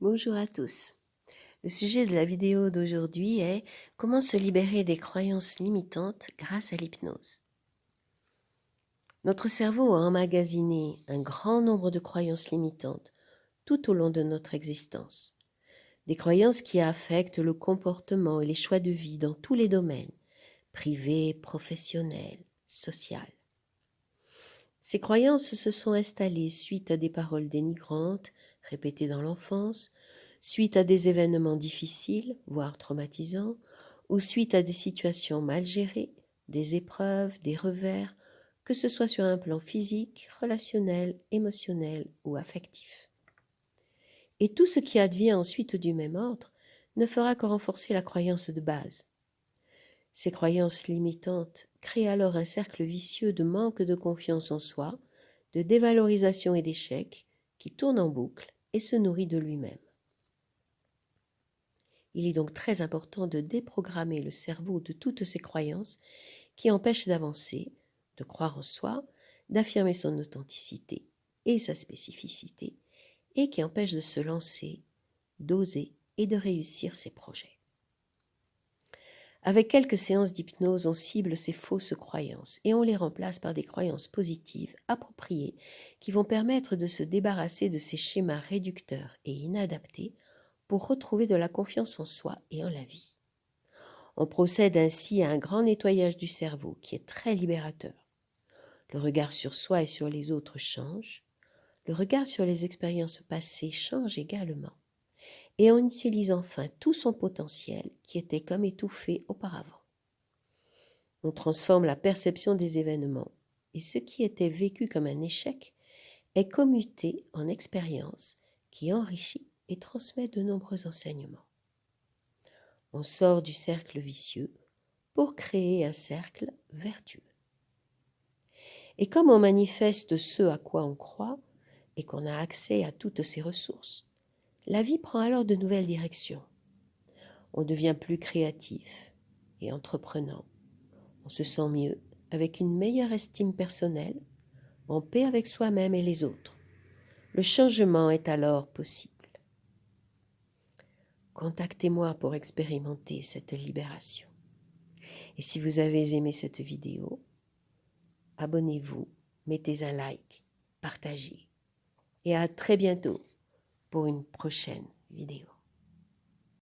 Bonjour à tous. Le sujet de la vidéo d'aujourd'hui est comment se libérer des croyances limitantes grâce à l'hypnose. Notre cerveau a emmagasiné un grand nombre de croyances limitantes tout au long de notre existence. Des croyances qui affectent le comportement et les choix de vie dans tous les domaines, privé, professionnel, social. Ces croyances se sont installées suite à des paroles dénigrantes, répétées dans l'enfance, suite à des événements difficiles, voire traumatisants, ou suite à des situations mal gérées, des épreuves, des revers, que ce soit sur un plan physique, relationnel, émotionnel ou affectif. Et tout ce qui advient ensuite du même ordre ne fera que renforcer la croyance de base. Ces croyances limitantes créent alors un cercle vicieux de manque de confiance en soi, de dévalorisation et d'échec qui tourne en boucle et se nourrit de lui-même. Il est donc très important de déprogrammer le cerveau de toutes ces croyances qui empêchent d'avancer, de croire en soi, d'affirmer son authenticité et sa spécificité, et qui empêchent de se lancer, d'oser et de réussir ses projets. Avec quelques séances d'hypnose, on cible ces fausses croyances et on les remplace par des croyances positives, appropriées, qui vont permettre de se débarrasser de ces schémas réducteurs et inadaptés pour retrouver de la confiance en soi et en la vie. On procède ainsi à un grand nettoyage du cerveau qui est très libérateur. Le regard sur soi et sur les autres change. Le regard sur les expériences passées change également. Et on utilise enfin tout son potentiel qui était comme étouffé auparavant. On transforme la perception des événements et ce qui était vécu comme un échec est commuté en expérience qui enrichit et transmet de nombreux enseignements. On sort du cercle vicieux pour créer un cercle vertueux. Et comme on manifeste ce à quoi on croit et qu'on a accès à toutes ces ressources, la vie prend alors de nouvelles directions. On devient plus créatif et entreprenant. On se sent mieux, avec une meilleure estime personnelle, en paix avec soi-même et les autres. Le changement est alors possible. Contactez-moi pour expérimenter cette libération. Et si vous avez aimé cette vidéo, abonnez-vous, mettez un like, partagez. Et à très bientôt pour une prochaine vidéo.